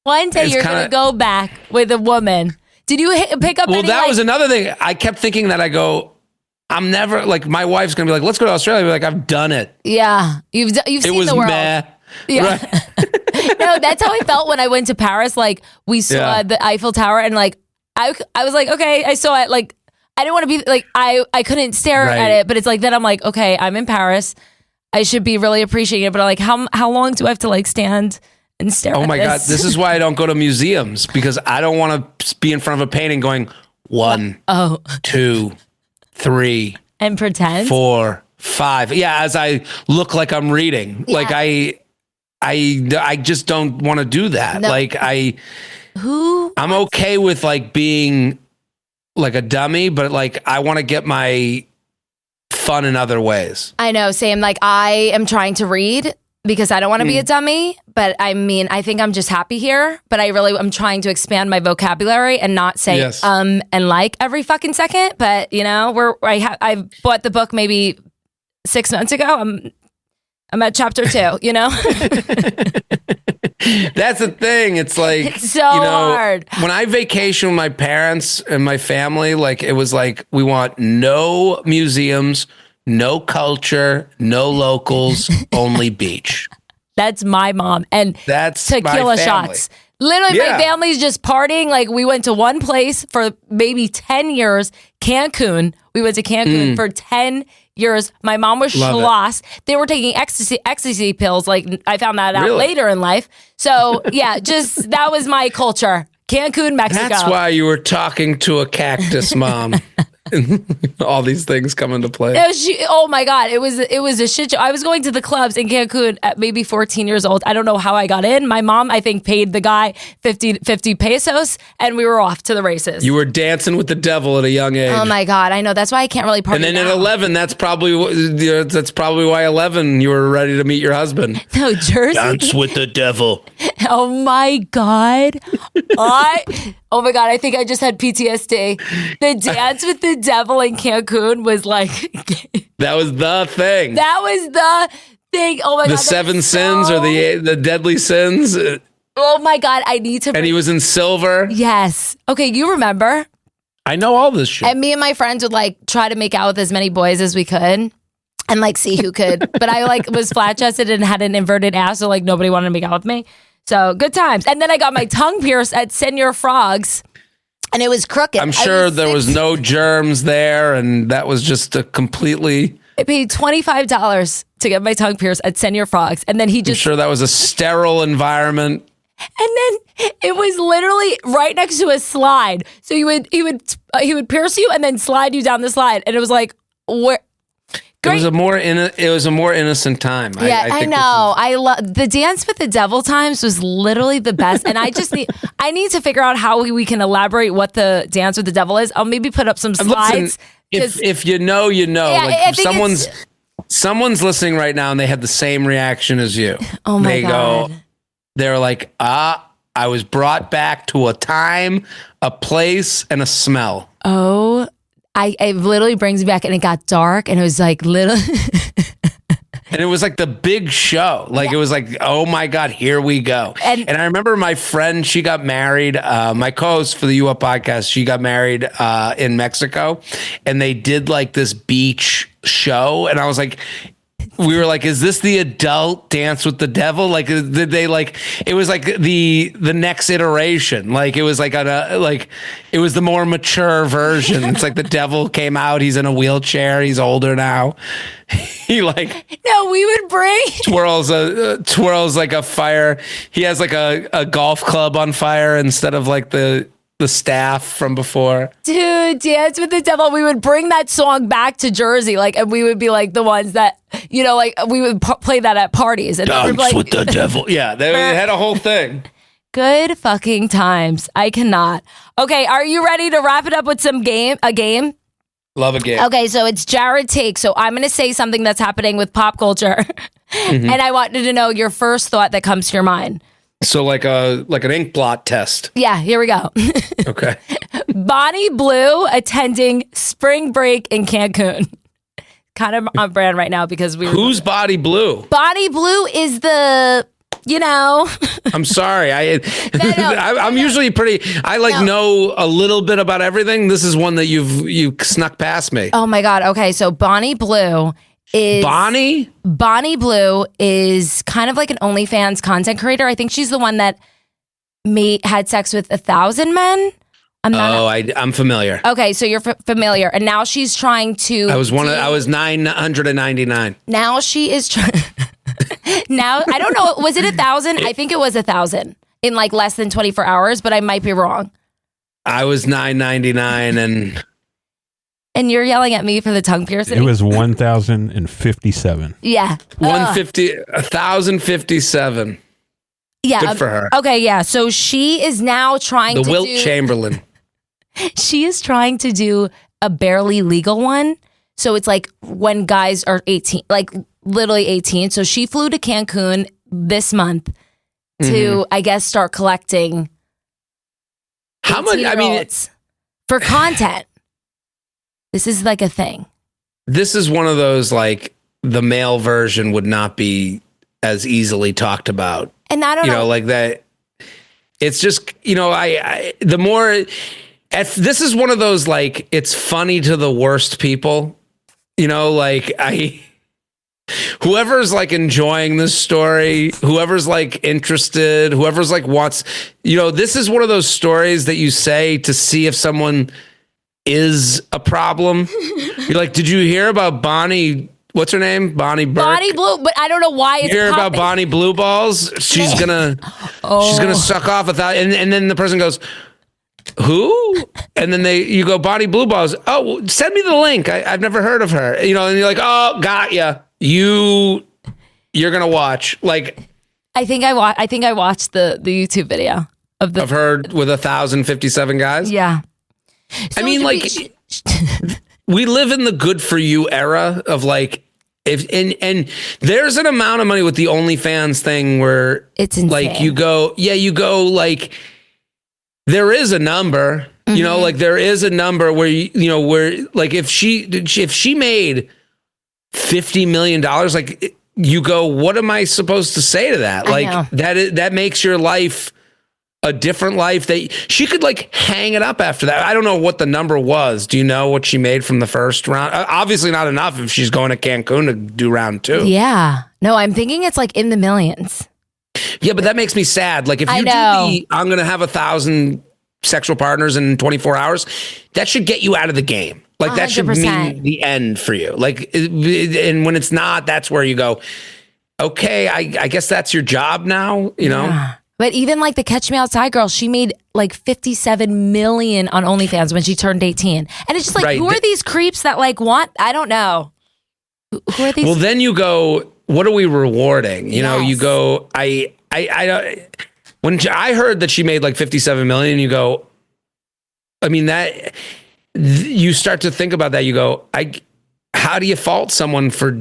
One day you're going to go back with a woman. Did you pick up? Well, that was another thing. I kept thinking that I'm never like, my wife's going to be like, let's go to Australia. I'll be like, I've done it. Yeah. You've seen the world. Meh. Yeah. Right. No, that's how I felt when I went to Paris. Like we saw the Eiffel Tower and like, I was like, okay, I saw it. Like, I didn't want to be like, I couldn't stare at it, but it's like, then I'm like, okay, I'm in Paris. I should be really appreciating it. But I'm like, how long do I have to like stand and stare at this? Oh my God. This is why I don't go to museums, because I don't want to be in front of a painting going 1, 2, 3. And pretend? 4, 5. Yeah. As I look like I'm reading, like I just don't want to do that. No. Like I'm okay with like being like a dummy, but like I want to get my fun in other ways. I know, same. Like I am trying to read because I don't want to be a dummy, but I mean, I think I'm just happy here, but I'm trying to expand my vocabulary and not say and like every fucking second. But you know, I bought the book maybe 6 months ago. I'm at chapter 2, you know? That's the thing. It's like, it's so hard. When I vacation with my parents and my family, like it was like, we want no museums, no culture, no locals, only beach. That's my mom. And that's tequila shots. Literally, my family's just partying. Like we went to one place for maybe 10 years, Cancun. We went to Cancun for 10 years. My mom was schloss. They were taking ecstasy pills. Like I found that out later in life. So yeah, just that was my culture. Cancun, Mexico. That's why you were talking to a cactus, Mom. All these things come into play. Oh my God. It was a shit show. I was going to the clubs in Cancun at maybe 14 years old. I don't know how I got in. My mom, I think, paid the guy 50 pesos and we were off to the races. You were dancing with the devil at a young age. Oh my God. I know. That's why I can't really party. And then now. at 11, that's probably why 11 you were ready to meet your husband. No, Jersey. Dance with the devil. Oh my God. Oh my God, I think I just had PTSD. The dance with the devil in Cancun was like... That was the thing. That was the thing. Oh my God. The 7 sins or the deadly sins. Oh my God, I need to... And he was in silver. Yes. Okay, you remember. I know all this shit. And me and my friends would like try to make out with as many boys as we could. And like see who could. But I like was flat chested and had an inverted ass, so like nobody wanted to make out with me. So good times. And then I got my tongue pierced at Senor Frogs, and it was crooked. I'm sure there was no germs there, and that was just a completely... I paid $25 to get my tongue pierced at Senor Frogs, and then he just... I'm sure that was a sterile environment. And then it was literally right next to a slide. So he would pierce you and then slide you down the slide, and it was like, where... Great. It was a more innocent time. Yeah, I know. I love the Dance with the Devil times was literally the best, and I need to figure out how we can elaborate what the Dance with the Devil is. I'll maybe put up some slides. Listen, if you know, you know. Yeah, like someone's listening right now, and they had the same reaction as you. Oh my God! They're like, I was brought back to a time, a place, and a smell. Oh. It literally brings me back, and it got dark, and it was like little. And it was like the big show. Like it was like, oh my God, here we go. And I remember my friend, she got married. My co-host for the U Up podcast, she got married in Mexico, and they did like this beach show. And I was like, we were like, is this the adult Dance with the Devil? Like, did they like? It was like the next iteration. Like it was like it was the more mature version. It's like the devil came out. He's in a wheelchair. He's older now. He like we would bring twirls like a fire. He has like a golf club on fire instead of like the staff from before. Dude, Dance with the Devil. We would bring that song back to Jersey, like, and we would be like the ones that, like we would play that at parties. And Dance like, with the Devil. Yeah, they had a whole thing. Good fucking times. I cannot. Okay, are you ready to wrap it up with a game? Love a game. Okay, so it's Jared Take. So I'm going to say something that's happening with pop culture, and I wanted to know your first thought that comes to your mind. So like an ink blot test. Yeah, here we go. Okay. Bonnie Blue attending spring break in Cancun. Kind of on brand right now because Who's Bonnie Blue? Bonnie Blue is the, I'm sorry. I'm usually pretty. I know a little bit about everything. This is one that you snuck past me. Oh my God. Okay, so Bonnie Blue is Bonnie Blue is kind of like an OnlyFans content creator. I think she's the one that had sex with 1,000 men. I'm familiar. Okay, so you're familiar, and now she's trying to. I was 999. Now she is trying. Now I don't know. Was it 1,000? I think it was 1,000 in like less than 24 hours, but I might be wrong. I was 999 and you're yelling at me for the tongue piercing? It was 1,057. Yeah. 1,057. Yeah. Good for her. Okay, yeah. So she is now trying to Wilt Chamberlain. She is trying to do a barely legal one. So it's like when guys are 18, like literally 18. So she flew to Cancun this month to, I guess, start collecting how much? I mean, for content. This is like a thing. This is one of those, like, the male version would not be as easily talked about. And I don't know. Like that. It's just, this is one of those, like, it's funny to the worst people. Whoever's like enjoying this story, whoever's like interested, whoever's like wants, this is one of those stories that you say to see if someone is a problem. You're like, did you hear about Bonnie? What's her name? Bonnie Burke? Bonnie Blue, but I don't know why it's hear about Bonnie Blue Balls? She's gonna suck off 1,000, and then the person goes, who? And then you go, Bonnie Blue Balls. Oh, well, send me the link. I've never heard of her. And you're like, oh, got ya. You're gonna watch. Like, I think I watched the YouTube video of her with 1,057 guys. Yeah. So I mean, like, we live in the good for you era of like, and there's an amount of money with the OnlyFans thing where it's insane. Like you go like, there is a number, like there is a number where, where like if she made $50 million, like you go, what am I supposed to say to that? Like that makes your life a different life that she could like hang it up after that. I don't know what the number was. Do you know what she made from the first round? Obviously not enough if she's going to Cancun to do round 2. Yeah. No, I'm thinking it's like in the millions. Yeah, but that makes me sad. Like if you I'm going to have 1,000 sexual partners in 24 hours, that should get you out of the game. Like that should 100%. mean the end for you. Like, and when it's not, that's where you go, okay, I guess that's your job now, you know? Yeah. But even like the Catch Me Outside girl, she made like 57 million on OnlyFans when she turned 18. And it's just like, who are these creeps that like want, I don't know. Who are these? Well, then you go, what are we rewarding? You know, you go, I don't, when I heard that she made like 57 million, you go, I mean, that you start to think about that. You go, how do you fault someone for,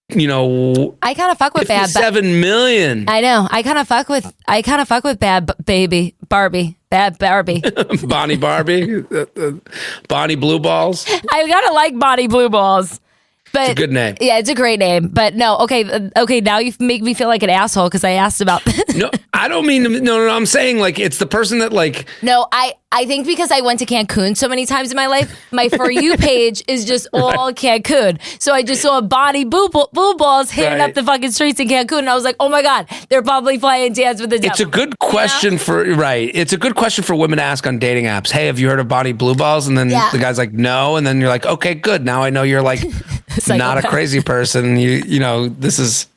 you know, I kind of fuck with bad 7 million. I know. I kind of fuck with bad baby Barbie, bad Barbie, Bonnie Barbie, Bonnie Blue Balls. I gotta like Bonnie Blue Balls. But, it's a good name. Yeah, it's a great name. But no, okay. Now you make me feel like an asshole because I asked about this. No, I don't mean to. No. I'm saying like it's the person that like. No, I think because I went to Cancun so many times in my life, my For You page is just all Cancun. So I just saw Bonnie Blue Balls hitting up the fucking streets in Cancun, and I was like, oh my god, they're probably playing Dance with the Devil. It's a good question It's a good question for women to ask on dating apps. Hey, have you heard of Bonnie Blue Balls? And then the guy's like, no, and then you're like, okay, good. Now I know you're like. Not a crazy person. You know, this is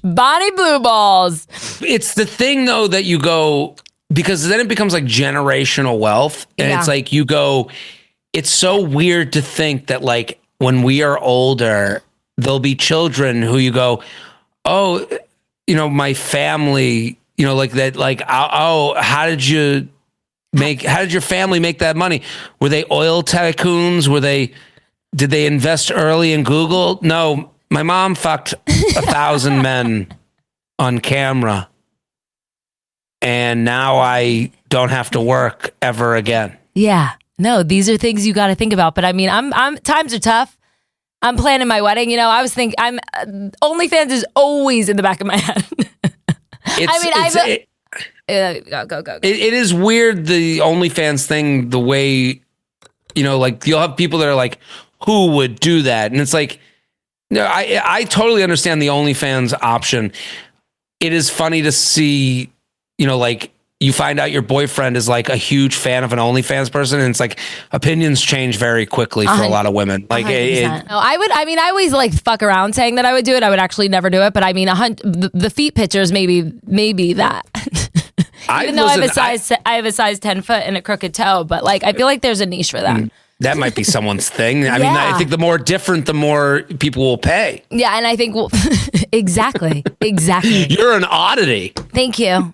Bonnie Blue Balls. It's the thing though that you go, because then it becomes like generational wealth. And it's like you go, it's so weird to think that like when we are older, there'll be children who you go, oh, you know, my family, you know, like that, like, oh, how did your family make that money? Were they oil tycoons? Did they invest early in Google? No, my mom fucked 1,000 men on camera. And now I don't have to work ever again. Yeah. No, these are things you got to think about. But I mean, I'm times are tough. I'm planning my wedding. You know, I was thinking OnlyFans is always in the back of my head. Go. It is weird, the OnlyFans thing, the way, you know, like you'll have people that are like, who would do that? And it's like, no, I totally understand the OnlyFans option. It is funny to see, you know, like you find out your boyfriend is like a huge fan of an OnlyFans person, and it's like opinions change very quickly for a lot of women. Like, no, I always like fuck around saying that I would do it. I would actually never do it, but I mean, the feet pictures, maybe that. Even though I have a size 10 foot and a crooked toe, but like I feel like there's a niche for that. That might be someone's thing. I mean, I think the more different, the more people will pay. Yeah, and I think exactly. You're an oddity. Thank you.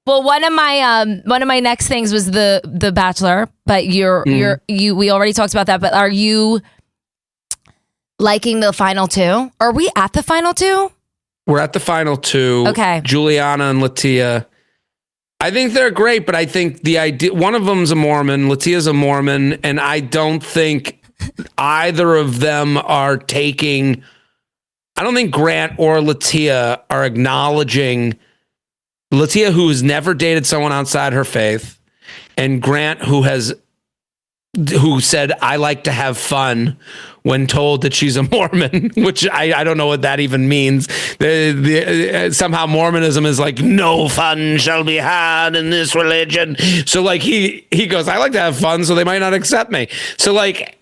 Well, one of my next things was the Bachelor, but we already talked about that. But are you liking the final two? Are we at the final two? We're at the final two. Okay, Juliana and Latia. I think they're great, but I think the idea, one of them's a Mormon, Latia's a Mormon, and I don't think either of them are taking, I don't think Grant or Latia are acknowledging, Latia, who has never dated someone outside her faith, and Grant, who said, I like to have fun when told that she's a Mormon, which I don't know what that even means. Somehow Mormonism is like, no fun shall be had in this religion. So like he goes, I like to have fun, so they might not accept me. So like,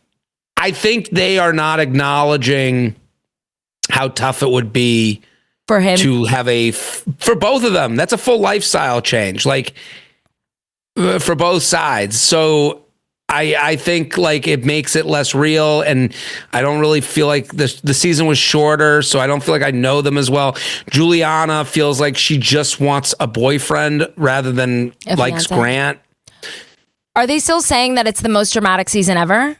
I think they are not acknowledging how tough it would be for him to have for both of them. That's a full lifestyle change, like for both sides. So I think like it makes it less real, and I don't really feel like the season was shorter, so I don't feel like I know them as well. Juliana feels like she just wants a boyfriend rather than likes Grant. Are they still saying that it's the most dramatic season ever?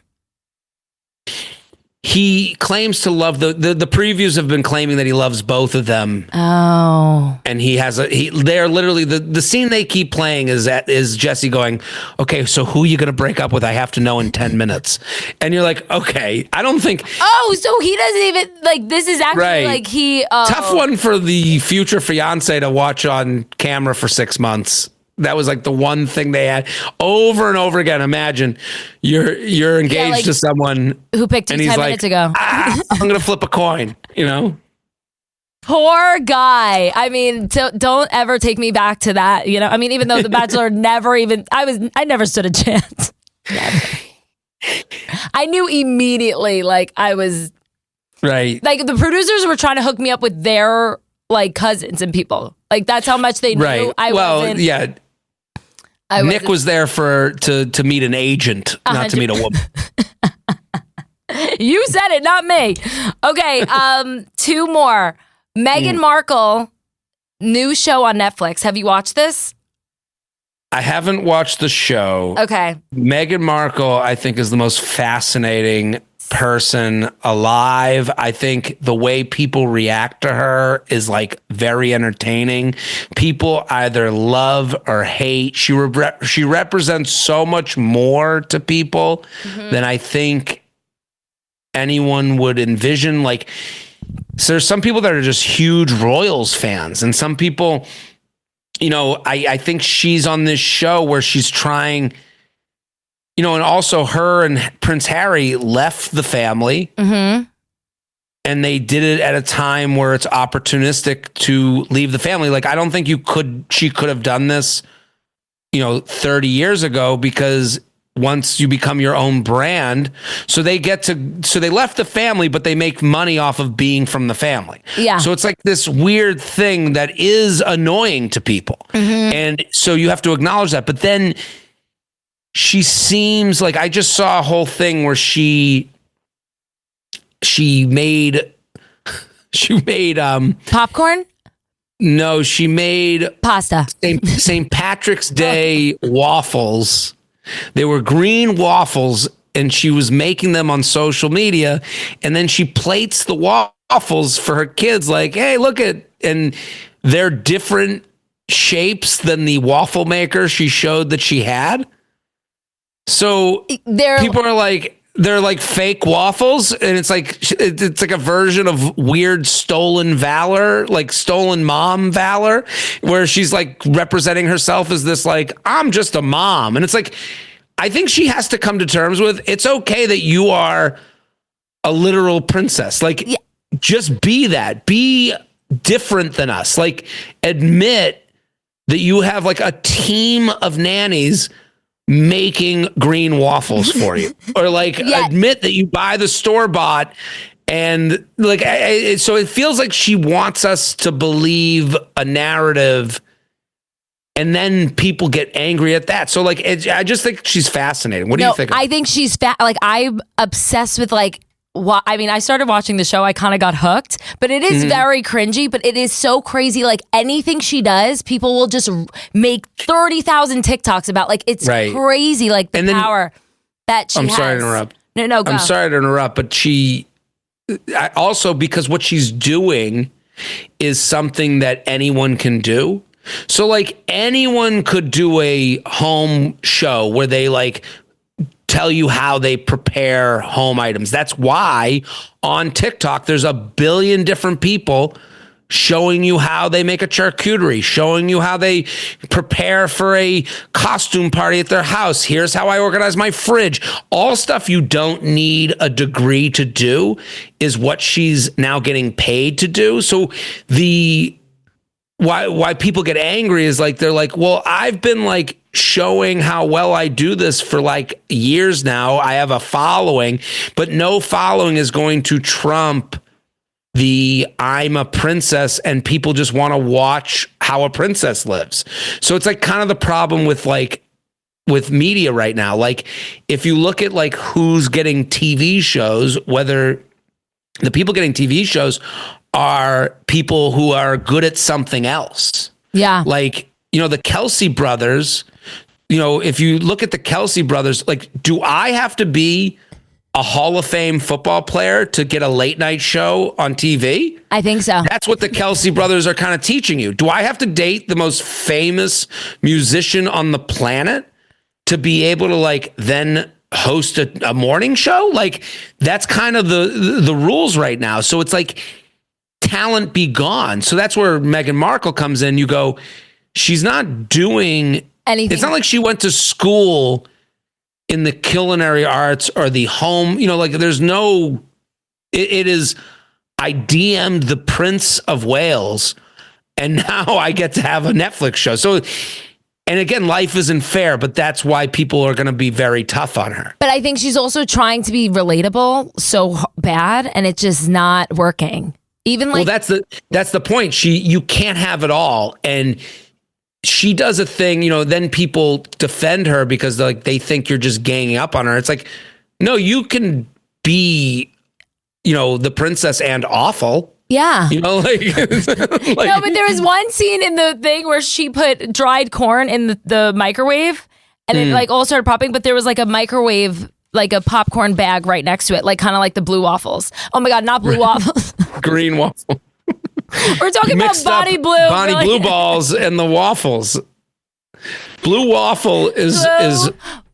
He claims to love the previews have been claiming that he loves both of them. Oh. And they're literally the scene they keep playing is Jesse going, okay, so who are you going to break up with? I have to know in 10 minutes. And you're like, okay, I don't think. Oh, so he doesn't even like, this is actually like tough one for the future fiance to watch on camera for 6 months. That was like the one thing they had over and over again. Imagine you're engaged to someone who picked you 10 minutes ago. I'm going to flip a coin, you know? Poor guy. I mean, don't ever take me back to that. You know, I mean, even though The Bachelor I never stood a chance. Never. I knew immediately, like, I was right. Like, the producers were trying to hook me up with their like cousins and people. Like, that's how much they knew. Right. Nick was there to meet an agent, not to meet a woman. You said it, not me. Okay, 2 more. Meghan Markle, new show on Netflix. Have you watched this? I haven't watched the show. Okay. Meghan Markle, I think, is the most fascinating person alive. I think the way people react to her is like very entertaining. People either love or hate. She represents so much more to people than I think anyone would envision. Like, so there's some people that are just huge Royals fans, and some people, you know, I think she's on this show where she's trying, you know, and also her and Prince Harry left the family, and they did it at a time where it's opportunistic to leave the family. Like, I don't think she could have done this, you know, 30 years ago, because once you become your own brand, so they left the family, but they make money off of being from the family. Yeah. So it's like this weird thing that is annoying to people. And so you have to acknowledge that. But then she seems like, I just saw a whole thing where she made popcorn? No, she made pasta. St. Patrick's Day waffles. They were green waffles, and she was making them on social media, and then she plates the waffles for her kids like, hey, look and they're different shapes than the waffle maker she showed that she had. So people are like, they're like fake waffles, and it's like a version of weird stolen valor, like stolen mom valor, where she's like representing herself as this, like, I'm just a mom. And it's like, I think she has to come to terms with, it's okay that you are a literal princess. Like, just be that. Be different than us. Like, admit that you have like a team of nannies making green waffles for you, or like admit that you buy the store-bought, and like, so it feels like she wants us to believe a narrative, and then people get angry at that. So like, I just think she's fascinating. What do you think? I think she's like, I'm obsessed with like, I mean, I started watching the show. I kind of got hooked, but it is very cringy, but it is so crazy. Like, anything she does, people will just make 30,000 TikToks about. Like, it's crazy. Like, the power that she has. I'm sorry to interrupt. No, go. I'm sorry to interrupt, but also, because what she's doing is something that anyone can do. So like, anyone could do a home show where they like tell you how they prepare home items. That's why on TikTok, there's a billion different people showing you how they make a charcuterie, showing you how they prepare for a costume party at their house. Here's how I organize my fridge. All stuff you don't need a degree to do is what she's now getting paid to do. So why people get angry is like, they're like, well, I've been like showing how well I do this for like years now. I have a following, but no following is going to trump the I'm a princess, and people just want to watch how a princess lives. So it's like kind of the problem with media right now. Like, if you look at like who's getting TV shows, whether the people getting TV shows are people who are good at something else. Yeah. Like, you know, the Kelsey brothers, you know, if you look at the Kelsey brothers, like, do I have to be a Hall of Fame football player to get a late night show on TV? I think so. That's what the Kelsey brothers are kind of teaching you. Do I have to date the most famous musician on the planet to be able to like then host a morning show? Like, that's kind of the rules right now. So it's like, talent be gone. So that's where Meghan Markle comes in. You go, she's not doing anything. It's not like she went to school in the culinary arts or the home, you know, like there's no, it is I DM'd the Prince of Wales, and now I get to have a Netflix show. So, and again, life isn't fair, but that's why people are going to be very tough on her. But I think she's also trying to be relatable so bad, and it's just not working. Even like, well, that's the point. You can't have it all, and she does a thing. Then people defend her because like they think you're just ganging up on her. It's like, no, you can be, the princess and awful. Yeah. No, but there was one scene in the thing where she put dried corn in the microwave and it like all started popping, but there was like a microwave, like a popcorn bag right next to it, like kind of like the blue waffles. Oh my God, not blue waffles. Green waffle. We're talking about Bonnie Blue. Bonnie Blue balls and the waffles. Blue waffle is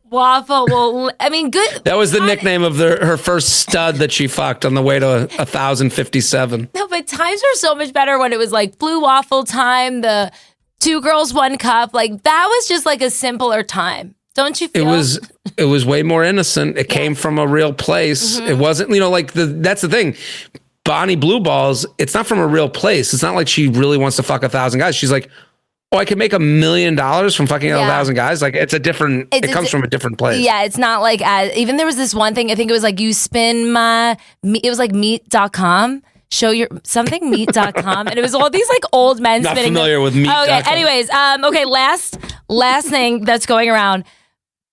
waffle. Well, I mean, good. That was the nickname of her first stud that she fucked on the way to 1057. No, but times were so much better when it was like blue waffle time, the 2 girls, 1 cup. Like that was just like a simpler time. Don't you feel? It was way more innocent. It came from a real place. It wasn't, that's the thing. Bonnie Blue balls, it's not from a real place. It's not like she really wants to fuck 1,000 guys. She's like, oh, I could make $1 million from fucking 1,000 guys. Like it comes from a different place. Yeah, it's not like even there was this one thing, I think it was like you spin it was like meat.com. Show your something meat.com. And it was all these like old men not spinning. Not familiar with meat.com. Okay, anyways, okay, last thing that's going around.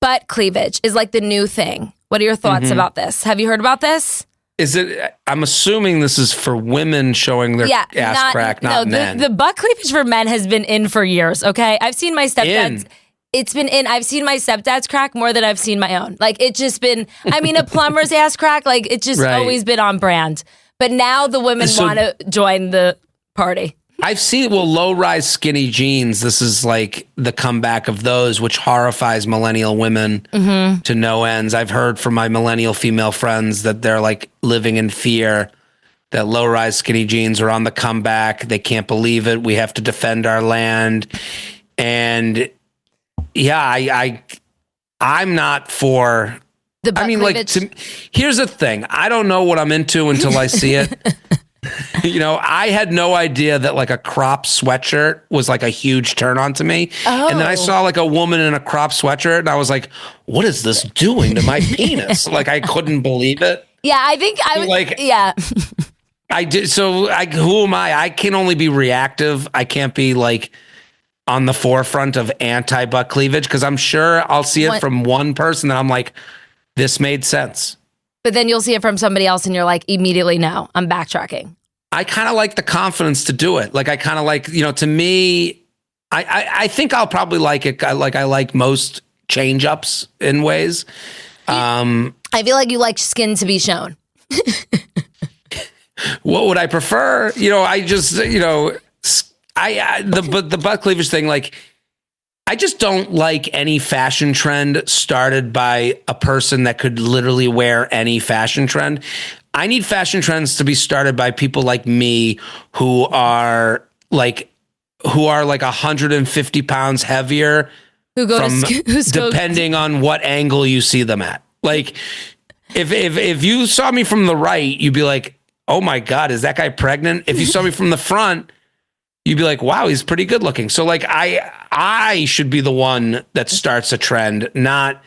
Butt cleavage is like the new thing. What are your thoughts about this? Have you heard about this? Is it? I'm assuming this is for women showing their ass crack, not men. The butt cleavage for men has been in for years. Okay, I've seen my stepdad's. It's been in. I've seen my stepdad's crack more than I've seen my own. Like it's just been. I mean, a plumber's ass crack. Like it's just always been on brand. But now the women want to join the party. I've seen, low-rise skinny jeans. This is like the comeback of those, which horrifies millennial women to no ends. I've heard from my millennial female friends that they're like living in fear that low-rise skinny jeans are on the comeback. They can't believe it. We have to defend our land. And yeah, I'm not for... here's the thing. I don't know what I'm into until I see it. I had no idea that like a crop sweatshirt was like a huge turn on to me. Oh. And then I saw like a woman in a crop sweatshirt and I was like, what is this doing to my penis? Like I couldn't believe it. Yeah, I think I was like, yeah. I did. So who am I? I can only be reactive. I can't be like on the forefront of anti-butt cleavage because I'm sure I'll see it from one person that I'm like, this made sense. But then you'll see it from somebody else and you're like, immediately, no, I'm backtracking. I kind of like the confidence to do it. Like, I kind of like, to me, I think I'll probably like it. I like most change ups in ways. I feel like you like skin to be shown. What would I prefer? I just, the butt cleavage thing, like, I just don't like any fashion trend started by a person that could literally wear any fashion trend. I need fashion trends to be started by people like me who are like 150 pounds heavier, depending on what angle you see them at. Like if you saw me from the right, you'd be like, oh my God, is that guy pregnant? If you saw me from the front, you'd be like, wow, he's pretty good looking. So like I should be the one that starts a trend, not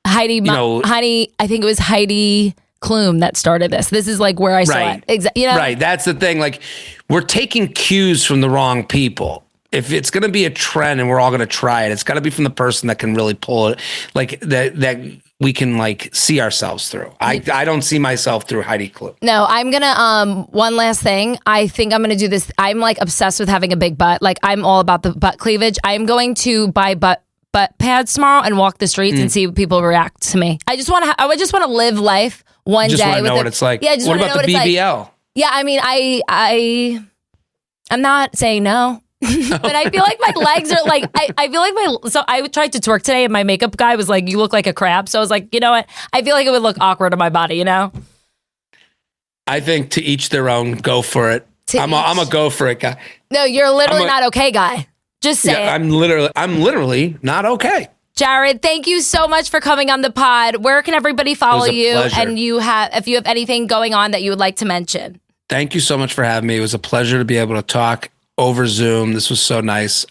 Heidi. I think it was Heidi Klum that started this. This is like where I saw it. Exactly. Right. That's the thing. Like we're taking cues from the wrong people. If it's going to be a trend and we're all going to try it, it's got to be from the person that can really pull it. Like that we can like see ourselves through. I don't see myself through Heidi Klum. No, I'm going to, one last thing. I think I'm going to do this. I'm like obsessed with having a big butt. Like I'm all about the butt cleavage. I'm going to buy butt pads tomorrow and walk the streets and see what people react to me. I just want to live life one just day. Want to know what it's like. Yeah, just what about the BBL? Like. Yeah, I mean, I'm not saying no. But I feel like my legs are like, I feel like so I tried to twerk today and my makeup guy was like, you look like a crab. So I was like, you know what? I feel like it would look awkward on my body, I think to each their own, go for it. I'm a go for it guy. No, you're literally not okay guy. Just say it. I'm literally not okay. Jared, thank you so much for coming on the pod. Where can everybody follow you? Pleasure. And if you have anything going on that you would like to mention? Thank you so much for having me. It was a pleasure to be able to talk over Zoom. This was so nice.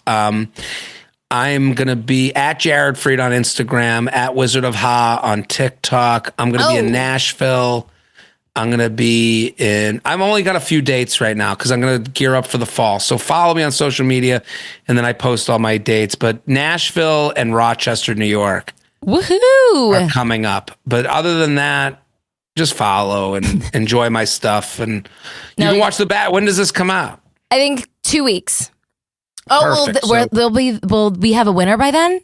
I'm going to be at Jared Freed on Instagram, at Wizard of Ha on TikTok. I'm going to be in Nashville. I'm going to be I've only got a few dates right now because I'm going to gear up for the fall. So follow me on social media, and then I post all my dates. But Nashville and Rochester, New York are coming up. But other than that, just follow and enjoy my stuff. And you can watch the bat. When does this come out? I think 2 weeks. Oh, perfect. will we have a winner by then?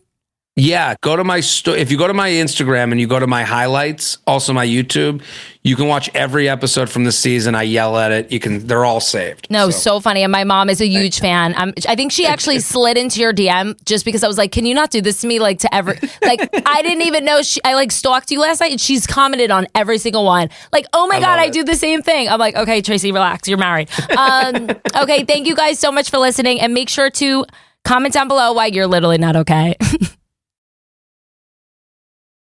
Yeah, go to my if you go to my Instagram and you go to my highlights, also my YouTube, you can watch every episode from the season. I yell at it. They're all saved. No, so funny. And my mom is a huge fan. I think she actually slid into your DM just because I was like, can you not do this to me? Like I didn't even know I stalked you last night and she's commented on every single one. Like, oh my God, I do the same thing. I'm like, okay, Tracy, relax. You're married. Okay. Thank you guys so much for listening, and make sure to comment down below why you're literally not okay.